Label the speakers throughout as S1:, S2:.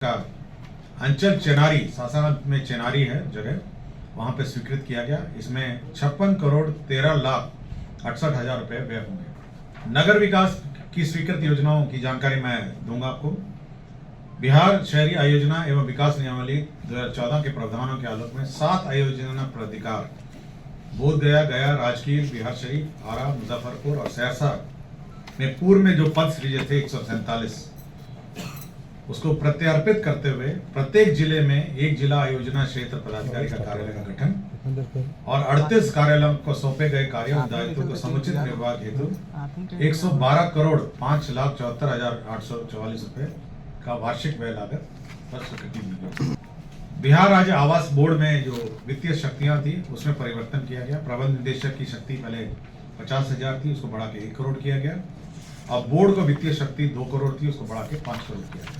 S1: का अंचल चेनारी, सासाराम में चेनारी है जगह, वहां पे स्वीकृत किया गया। इसमें 56,13,68,000 रुपए व्यय होंगे। नगर विकास की स्वीकृत योजनाओं की जानकारी मैं दूंगा आपको। बिहार शहरी आयोजना एवं विकास नियमावली 2014 के प्रावधानों के आलोक में 7 आयोजना प्राधिकार बोधगया, गया, राजगीर, बिहार शरीफ, आरा, मुजफ्फरपुर और सहरसा में पूर्व में जो पद सृजे थे 147 उसको प्रत्यार्पित करते हुए प्रत्येक जिले में एक जिला आयोजना क्षेत्र पदाधिकारी का कार्यालय का गठन और 38 कार्यालयों को सौंपे गए कार्यों दायित्वों को समुचित निर्वाह हेतु 112,5,74,844 रुपए का वार्षिक व्यय लागत पर स्वीकृति दी गई। बिहार राज्य आवास बोर्ड में जो वित्तीय शक्तियां थी उसमें परिवर्तन किया गया। प्रबंध निदेशक की शक्ति पहले 50,000 थी, उसको बढ़ा के 1 करोड़ किया गया। अब बोर्ड को वित्तीय शक्ति 2 करोड़ थी, उसको बढ़ा के 5 करोड़ किया गया।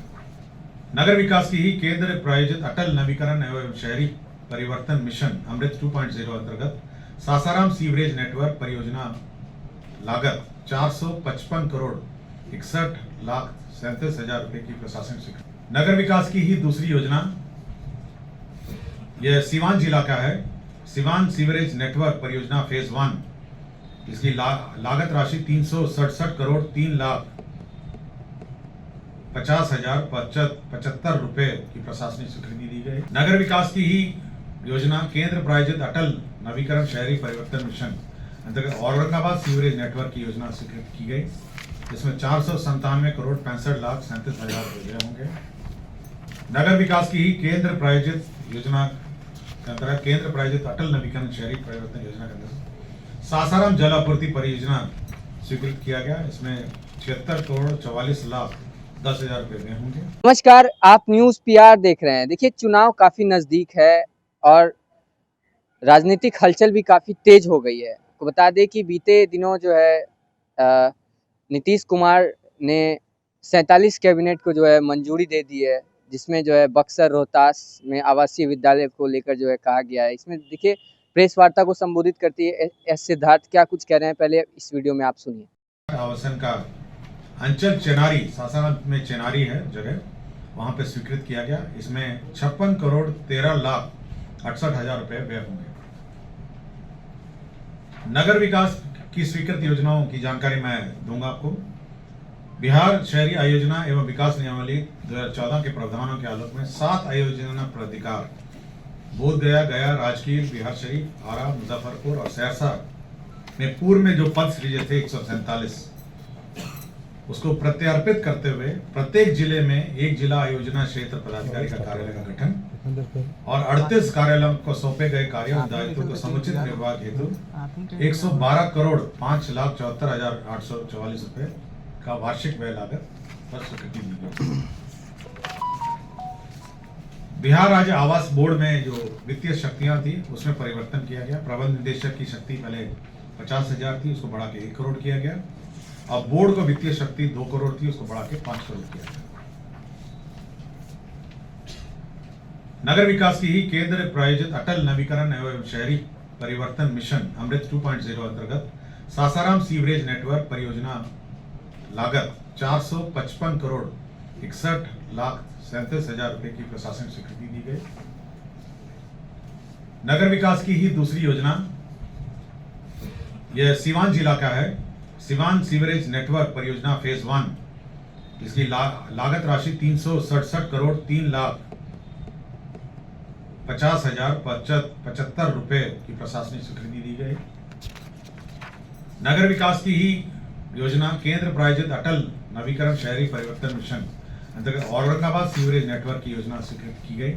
S1: नगर विकास की ही केंद्र प्रायोजित अटल नवीकरण एवं शहरी परिवर्तन मिशन अमृत 2.0 अंतर्गत सासाराम सीवरेज नेटवर्क परियोजना लागत 455 करोड़ 61,37,000 रुपए की प्रशासनिक स्वीकृति। नगर विकास की ही दूसरी योजना यह सीवान जिला का है। सीवान सीवरेज नेटवर्क परियोजना फेज 1, इसकी लागत राशि 367 करोड़ 3,50,075 रुपए की प्रशासनिक स्वीकृति दी गई। नगर विकास की ही योजना केंद्र प्रायोजित अटल नवीकरण शहरी परिवर्तन मिशन अंतर्गत औरंगाबाद सीवरेज नेटवर्क की योजना स्वीकृत की गई, जिसमें 497 करोड़ 65,37,000 रुपए होंगे। नगर विकास की ही केंद्र प्रायोजित योजना के अंतर्गत केंद्र प्रायोजित अटल नवीकरण शहरी परिवर्तन योजना के अंतर्गत सासाराम जल आपूर्ति परियोजना स्वीकृत किया गया। इसमें 76 करोड़ 44,10,000 रुपए होंगे।
S2: नमस्कार, आप न्यूज़ पीआर देख रहे हैं। देखिए, चुनाव काफ़ी नज़दीक है और राजनीतिक हलचल भी काफ़ी तेज हो गई है। तो बता दें कि बीते दिनों जो है नीतीश कुमार ने 47 कैबिनेट को जो है मंजूरी दे दी है, जिसमें जो है बक्सर, रोहतास में आवासीय विद्यालय को लेकर जो है कहा गया है। इसमें देखिए, प्रेस वार्ता को संबोधित करती है एस सिद्धार्थ क्या कुछ कह रहे हैं, पहले इस वीडियो में आप सुनिए।
S1: आवासन का अंचल चेनारी, सासाराम में चेनारी है जगह, वहां पे स्वीकृत किया गया। इसमें 56 करोड़ 13,68,000 रुपए व्यय होंगे। नगर विकास की स्वीकृत योजनाओं की जानकारी मैं दूंगा आपको। बिहार शहरी आयोजना एवं विकास नियमावली 2014 के प्रावधानों के आलोक में 7 आयोजना प्राधिकार बोधगया, गया, राजगीर, बिहार शरीफ, आरा, मुजफ्फरपुर और सहरसा में पूर्व में जो पद सृजे थे 147 उसको प्रत्यार्पित करते हुए प्रत्येक जिले में एक जिला आयोजना क्षेत्र पदाधिकारी का कार्यालय का गठन और 38 कार्यालयों को सौंपे गए कार्यों दायित्वों को समुचित निर्वाह हेतु 112 करोड़ 5,74,844 रुपए का वार्षिक व्यय लागत पर स्वीकृति दी गई। बिहार राज्य आवास बोर्ड में जो वित्तीय शक्तियां थी उसमें परिवर्तन किया गया। प्रबंध निदेशक की शक्ति पहले 50,000 थी, उसको बढ़ा के 1 करोड़ किया गया। अब बोर्ड को वित्तीय शक्ति 2 करोड़ थी, उसको बढ़ा के 5 करोड़ किया गया। नगर विकास की ही केंद्र प्रायोजित अटल नवीकरण एवं शहरी परिवर्तन मिशन अमृत 2.0 अंतर्गत सासाराम सीवरेज नेटवर्क परियोजना लागत 455 करोड़ 61,37,000 रुपए की प्रशासनिक स्वीकृति दी गई। नगर विकास की ही दूसरी योजना यह सीवान जिला का है। सीवान सीवरेज नेटवर्क परियोजना फेज 1, इसकी लागत राशि 367 करोड़ 3,50,075 रुपए की प्रशासनिक स्वीकृति दी गई। नगर विकास की ही योजना केंद्र प्रायोजित अटल नवीकरण शहरी परिवर्तन मिशन अंतर्गत औरंगाबाद सीवरेज नेटवर्क की योजना स्वीकृत की गई,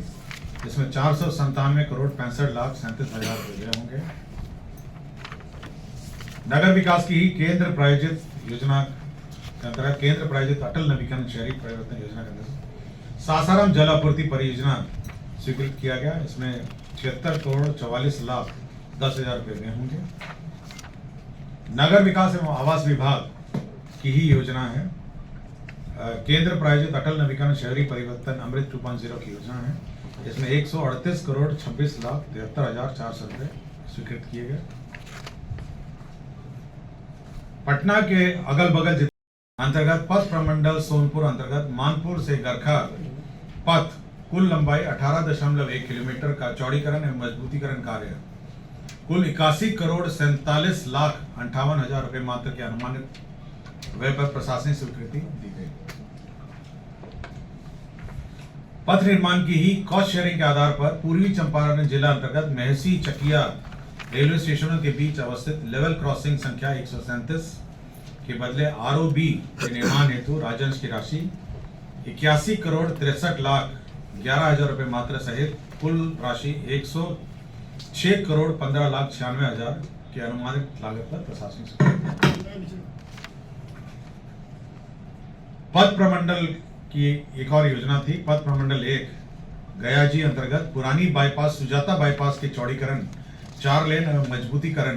S1: जिसमें 497 करोड़ 65,37,000 रुपए होंगे। नगर विकास की ही केंद्र प्रायोजित योजना के अंतर्गत केंद्र प्रायोजित अटल नवीकरण शहरी परिवर्तन योजना के अंतर्गत सासाराम जल आपूर्ति परियोजना स्वीकृत किया गया। इसमें 76 करोड़ 44,10,000 रुपए होंगे। नगर विकास एवं आवास विभाग की ही योजना है। केंद्र प्रायोजित अटल नवीकरण शहरी परिवर्तन अमृत 2.0 की योजना है। इसमें 138 करोड़ 26,73,400 रुपए स्वीकृत किए गए। पटना के अगल बगल अंतर्गत पथ प्रमंडल सोनपुर अंतर्गत मानपुर से गरखा पथ कुल लंबाई 18.1 किलोमीटर का चौड़ीकरण एवं मजबूतीकरण कार्य कुल 81 करोड़ 47 लाख 58,000 रुपए मात्र के अनुमानित व्यय पर प्रशासनिक स्वीकृति दी गई। पथ निर्माण की ही कॉस्ट शेयरिंग के आधार पर पूर्वी चंपारण जिला अंतर्गत मेहसी चकिया रेलवे स्टेशनों के बीच अवस्थित लेवल क्रॉसिंग संख्या 137 के बदले आरओबी के निर्माण हेतु राजंश की राशि 81 करोड़ 63 लाख 11,000 रुपए मात्र सहित कुल राशि 106 करोड़ 15 लाख 96,000 के अनुमानित लागत पर प्रशासनिक स्वीकृति। पथ प्रमंडल की एक और योजना थी। पथ प्रमंडल 1 गयाजी अंतर्गत पुरानी बाईपास सुजाता बाईपास के चौड़ीकरण 4 लेन एवं मजबूतीकरण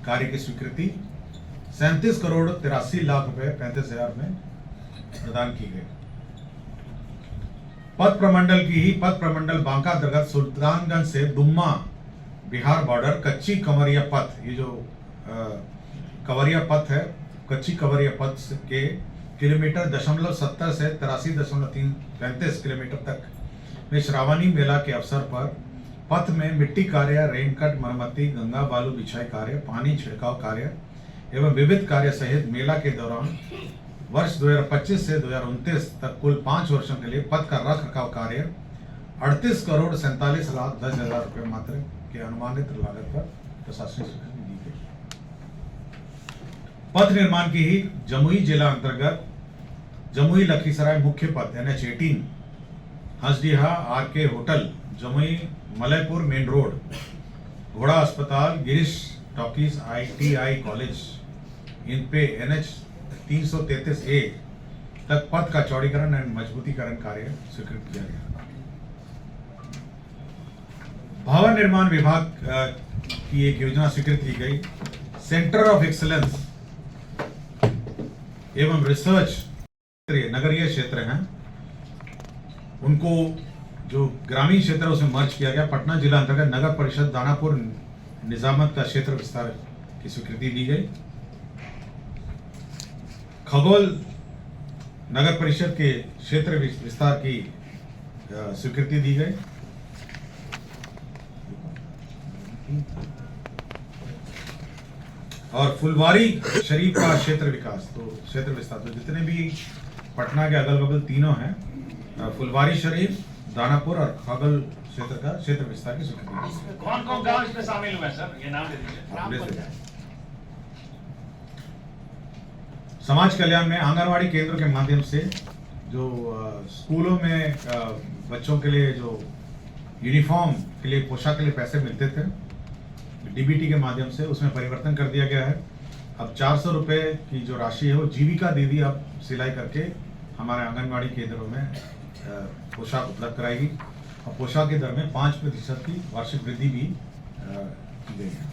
S1: कार्य की स्वीकृति 37 करोड़ 83 लाख रुपए 35,000 में प्रदान की गई। पथ प्रमंडल की ही पथ प्रमंडल बांका अंतर्गत सुल्तानगंज से दुम्मा बिहार बॉर्डर कच्ची कंवरिया पथ, ये जो कंवरिया पथ है, कच्ची कंवरिया पथ के किलोमीटर 0.70 से 83.35 किलोमीटर तक में श्रावणी मेला के अवसर पर पथ में मिट्टी कार्य, रेनकट मरम्मती, गंगा बालू बिछाई कार्य, पानी छिड़काव कार्य एवं विविध कार्य सहित मेला के दौरान वर्ष 2025 से 2029 तक कुल 5 वर्षों के लिए पथ का रख रखाव कार्य 38 करोड़ 47 लाख 10,000 रुपए मात्र के अनुमानित लागत पर प्रशासनिक स्वीकृति दी गई। पथ निर्माण की ही जमुई जिला अंतर्गत जमुई लखीसराय मुख्य पथ NH18 Hansdiha RK hotel Jamui Malaypur main road घोड़ा अस्पताल गिरीश टॉकीज ITI कॉलेज इन पे NH 333A तक पथ का चौड़ीकरण एवं मजबूतीकरण कार्य स्वीकृत किया गया। भवन निर्माण विभाग की एक योजना स्वीकृत की गई। सेंटर ऑफ एक्सीलेंस एवं रिसर्च नगरीय क्षेत्र हैं, उनको जो ग्रामीण क्षेत्र है उसमें मर्ज किया गया। पटना जिला अंतर्गत नगर परिषद दानापुर निजामत का क्षेत्र विस्तार की स्वीकृति दी गई। खगोल नगर परिषद के क्षेत्र विस्तार की स्वीकृति दी गई। और फुलवारी शरीफ का क्षेत्र विकास, तो क्षेत्र विस्तार, तो जितने भी पटना के अगल बगल तीनों हैं, फुलवारी शरीफ, दानापुर और खगल क्षेत्र का क्षेत्र विस्तार की स्वीकृति।
S3: कौन कौन गांव इसमें शामिल हुए सर, ये नाम दे दीजिए।
S1: समाज कल्याण में आंगनवाड़ी केंद्रों के माध्यम से जो स्कूलों में बच्चों के लिए जो यूनिफॉर्म के लिए पोशाक के लिए पैसे मिलते थे DBT के माध्यम से, उसमें परिवर्तन कर दिया गया है। अब 400 रुपये की जो राशि है वो जीविका दीदी अब सिलाई करके हमारे आंगनवाड़ी केंद्रों में पोशाक उपलब्ध कराएगी और पोशाक की दर में 5% की वार्षिक वृद्धि भी की गई है।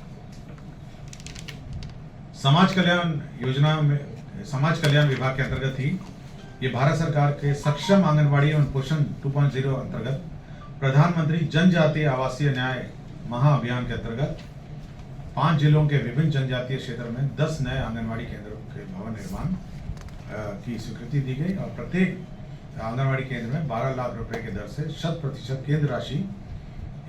S1: समाज कल्याण योजना में समाज कल्याण विभाग के अंतर्गत ही ये भारत सरकार के सक्षम आंगनवाड़ी एवं पोषण 2.0 अंतर्गत प्रधानमंत्री जनजातीय आवासीय न्याय महाअभियान के अंतर्गत 5 जिलों के विभिन्न जनजातीय क्षेत्र में 10 नए आंगनवाड़ी केंद्रों के भवन निर्माण की स्वीकृति दी गई और प्रत्येक आंगनवाड़ी केंद्र में 12 लाख रुपए के दर से 100% केंद्र राशि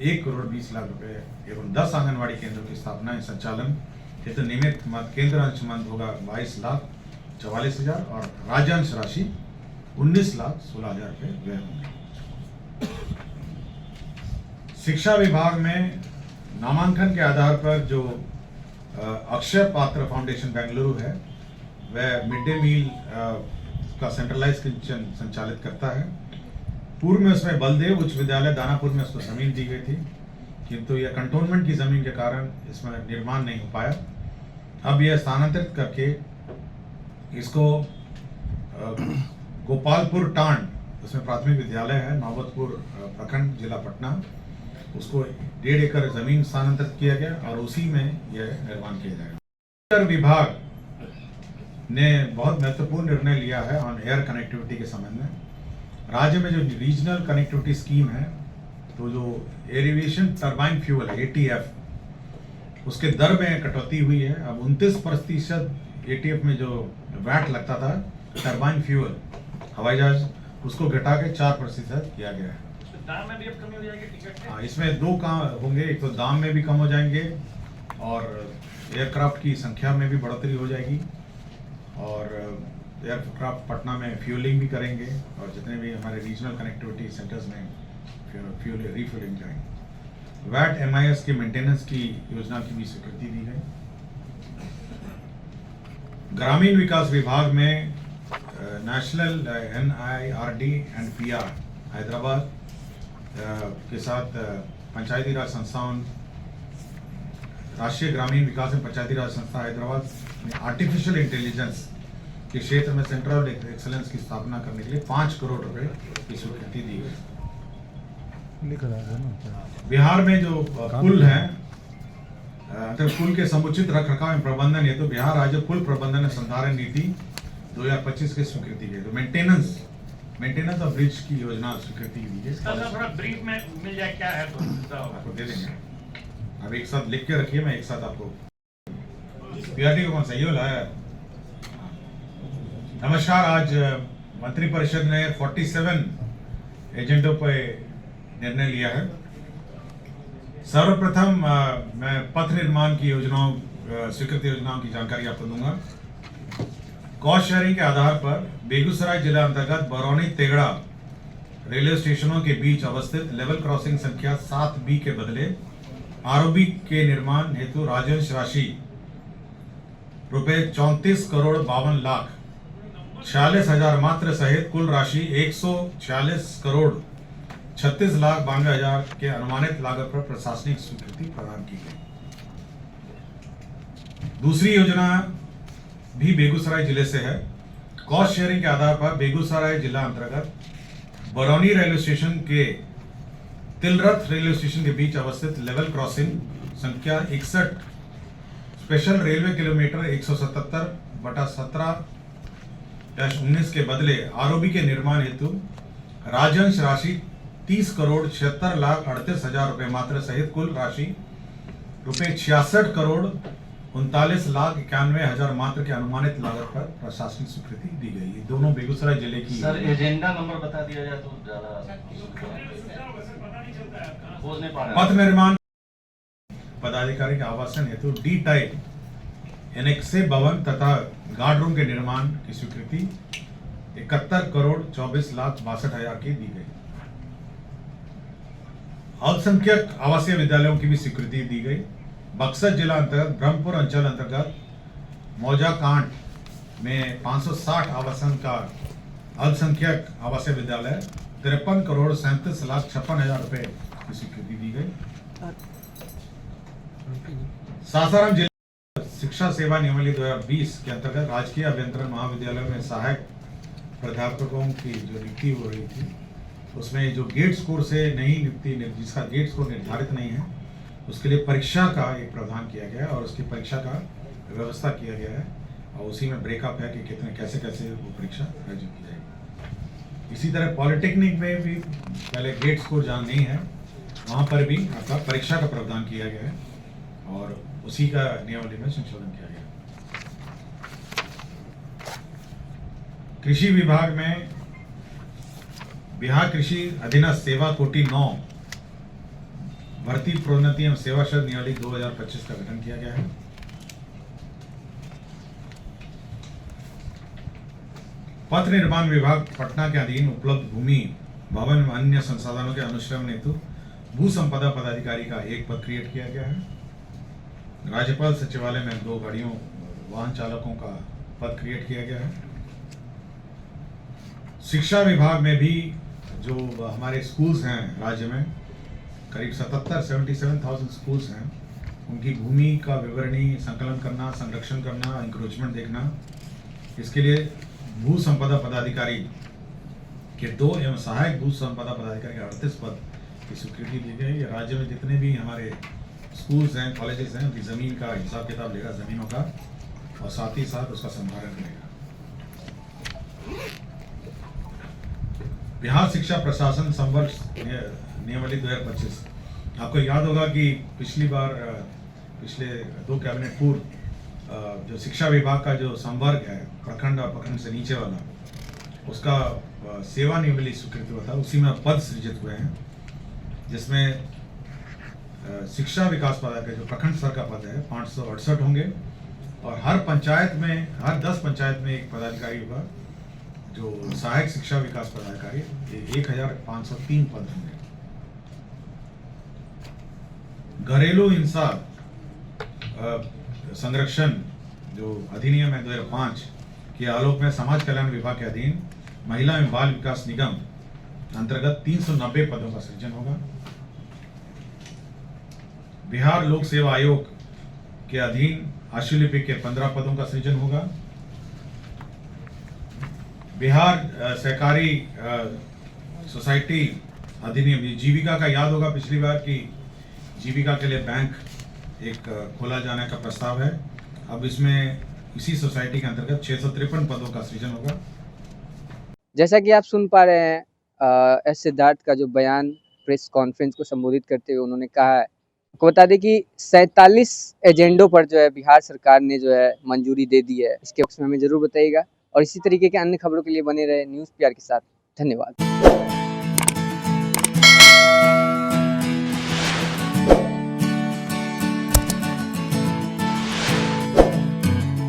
S1: 1 करोड़ 20 लाख रुपए एवं 10 आंगनवाड़ी केंद्रों की स्थापना एवं संचालन हेतु नियमित केंद्र अंश मंद होगा 22 लाख 44,000 और राज्यांश राशि 19 लाख 16,000 रुपए व्यय होंगे। शिक्षा विभाग में नामांकन के आधार पर जो अक्षय पात्र फाउंडेशन बेंगलुरु है वह मिड डे मील का सेंट्रलाइज किचन संचालित करता है। पूर्व में उसमें बलदेव उच्च विद्यालय दानापुर में उसको जमीन दी गई थी, किंतु यह कंटोनमेंट की जमीन के कारण इसमें निर्माण नहीं हो पाया। अब यह स्थानांतरित करके इसको गोपालपुर टांड, उसमें प्राथमिक विद्यालय है, नौबतपुर प्रखंड जिला पटना, उसको 1.5 एकड़ जमीन स्थानांतरित किया गया और उसी में यह निर्माण किया जाएगा। विभाग ने बहुत महत्वपूर्ण निर्णय लिया है ऑन एयर कनेक्टिविटी के संबंध में। राज्य में जो रीजनल कनेक्टिविटी स्कीम है, तो जो एविएशन टरबाइन फ्यूल है ATF, उसके दर में कटौती हुई है। अब 29% ATF में जो वैट लगता था टरबाइन फ्यूल हवाई जहाज, उसको घटा के 4% किया गया है।
S3: तो दाम में भी अब कमी हो जाएगी टिकट में?
S1: हाँ, इसमें दो काम होंगे, एक तो दाम में भी कम हो जाएंगे और एयरक्राफ्ट की संख्या में भी बढ़ोतरी हो जाएगी और एयरक्राफ्ट पटना में फ्यूलिंग भी करेंगे और जितने भी हमारे रीजनल कनेक्टिविटी सेंटर्स में फ्यूल रिफ्यूलिंग जाएंगे। वैट MIS के मेंटेनेंस की योजना की भी स्वीकृति दी गई। ग्रामीण विकास विभाग में national NIRD and PR Hyderabad के साथ पंचायती राज संस्थाओं, राष्ट्रीय ग्रामीण विकास एवं पंचायती राज संस्था हैदराबाद में आर्टिफिशियल इंटेलिजेंस के क्षेत्र में सेंटर ऑफ एक्सेलेंस की स्थापना करने के लिए 5 करोड़ रुपए की स्वीकृति दी गई। बिहार में जो पुल हैं, पुल के समुचित रखरखाव एवं प्रबंधन हेतु बिहार राज्य पुल प्रबंधन संधारण नीति 2025 की स्वीकृति दी। तो मेंटेनेंस ऑफ ब्रिज की योजना स्वीकृति दी है।
S3: सर थोड़ा ब्रीफ में मिल जाए क्या है तो
S1: आपको दे देंगे। अब एक साथ लिख के रखिए, मैं एक साथ आपको PRT को कौन सा ये लाया। नमस्कार, आज मंत्रिपरिषद ने 47 एजेंडों पर निर्णय लिया है। सर्वप्रथम मैं पथ निर्माण की योजनाओं, स्वीकृत योजनाओं की जानकारी आपको दूंगा। कॉस्ट शेयरिंग के आधार पर बेगूसराय जिला अंतर्गत बरौनी तेगड़ा रेलवे स्टेशनों के बीच अवस्थित लेवल क्रॉसिंग संख्या 7B के बदले ROB के निर्माण हेतु राजस्व राशि रुपए 34 करोड़ 52 लाख 46 हजार मात्र सहित कुल राशि 146 करोड़ 36 लाख 92 हजार के अनुमानित लागत पर प्रशासनिक स्वीकृति प्रदान की गई। दूसरी योजना भी बेगूसराय जिले से है। कॉस्ट शेयरिंग के आधार पर बेगूसराय जिला अंतर्गत बरौनी रेलवे स्टेशन के तिलरथ रेलवे स्टेशन के बीच अवस्थित लेवल क्रॉसिंग संख्या 61 स्पेशल रेलवे किलोमीटर 177/17-19 के बदले ROB के निर्माण हेतु राजस्व राशि 30 करोड़ 76 लाख 38 हजार रुपए मात्र सहित कुल राशि रुपए 66 करोड़ 39 लाख 91 हजार मात्र के अनुमानित लागत पर प्रशासनिक स्वीकृति दी गई। ये दोनों बेगूसराय जिले की।
S4: सर एजेंडा नंबर बता दिया जाए तो ज्यादा खोज नहीं पा रहे।
S1: पथ निर्माण पदाधिकारी के आवासन हेतु D टाइप एनेक्से भवन तथा गार्ड रूम के निर्माण की स्वीकृति 71 करोड़ 24 लाख 62 हजार की दी गई। अल्पसंख्यक आवासीय विद्यालयों की भी स्वीकृति दी गई। बक्सर जिला अंतर्गत ब्रह्मपुर अंचल अंतर्गत मौजा कांड में 560 आवासन का अल्पसंख्यक आवासीय विद्यालय 53 करोड़ 37 लाख 56 हजार रुपए की स्वीकृति दी गई। सासाराम जिला शिक्षा सेवा नियमावली 2020 के अंतर्गत राजकीय अभियंत्रण महाविद्यालय में सहायक प्राध्यापकों की जो नियुक्ति हो रही थी, उसमें जो गेट स्कोर से नहीं नियुक्ति, जिसका गेट स्कोर निर्धारित नहीं है, उसके लिए परीक्षा का एक प्रावधान किया गया है और उसकी परीक्षा का व्यवस्था किया गया है और उसी में ब्रेकअप है कि कितने कैसे वो परीक्षा आयोजित की जाएगी। इसी तरह पॉलिटेक्निक में भी पहले गेट स्कोर जहाँ नहीं है वहाँ पर भी आपका परीक्षा का प्रावधान किया गया है और उसी का नियमावली में संशोधन किया गया। कृषि विभाग में बिहार कृषि अधीनस्थ सेवा कोटि 9 भर्ती प्रोन्नति एवं सेवा शर्त नियमावली 2025 का गठन किया गया है। पथ निर्माण विभाग पटना के अधीन उपलब्ध भूमि भवन एवं अन्य संसाधनों के अनुश्रवण हेतु भू संपदा पदाधिकारी का एक पद क्रिएट किया गया है। राज्यपाल सचिवालय में 2 गाड़ियों वाहन चालकों का पद क्रिएट किया गया है। शिक्षा विभाग में भी जो हमारे स्कूल्स हैं राज्य में करीब 77,000 स्कूल्स हैं, उनकी भूमि का विवरणी संकलन करना, संरक्षण करना, इंक्रोचमेंट देखना, इसके लिए भू संपदा पदाधिकारी के 2 एवं सहायक भू संपदा पदाधिकारी के 38 पद की स्वीकृति दी गई। राज्य में जितने भी हमारे स्कूल्स हैं, कॉलेजेस हैं, उनकी ज़मीन का हिसाब किताब लेगा, ज़मीनों का, और साथ ही साथ उसका संधारण करेगा। बिहार शिक्षा प्रशासन संवर्ष नियमावली 2025, आपको याद होगा कि पिछले 2 कैबिनेट पूर्व जो शिक्षा विभाग का जो संवर्ग है, प्रखंड और प्रखंड से नीचे वाला, उसका सेवानिवृत्ति स्वीकृति हुआ था, उसी में पद सृजित हुए हैं, जिसमें शिक्षा विकास पदाधिकारी जो प्रखंड स्तर का पद है 568 होंगे, और हर पंचायत में, हर 10 पंचायत में एक पदाधिकारी होगा जो सहायक शिक्षा विकास पदाधिकारी, 1503 पद होंगे। घरेलू हिंसा संरक्षण जो अधिनियम है 2005 के आलोक में समाज कल्याण विभाग के अधीन महिला एवं बाल विकास निगम अंतर्गत 390 पदों का सृजन होगा। बिहार लोक सेवा आयोग के अधीन आशुलिपिक के 15 पदों का सृजन होगा। बिहार सहकारी सोसाइटी अधिनियम, जीविका का याद होगा पिछली बार की जीविका के लिए बैंक एक खोला जाने का प्रस्ताव है। अब इसमें इसी सोसाइटी के अंतर्गत 653 पदों का सृजन होगा।
S2: जैसा कि आप सुन पा रहे हैं एस सिद्धार्थ का जो बयान प्रेस कॉन्फ्रेंस को संबोधित करते हुए उन्होंने कहा है। आपको बता दें कि 47 एजेंडों पर जो है बिहार सरकार ने जो है मंजूरी दे दी है। इसके बारे में हमें जरूर बताइएगा और इसी तरीके के अन्य खबरों के लिए बने रहे न्यूज़ पीआर के साथ। धन्यवाद।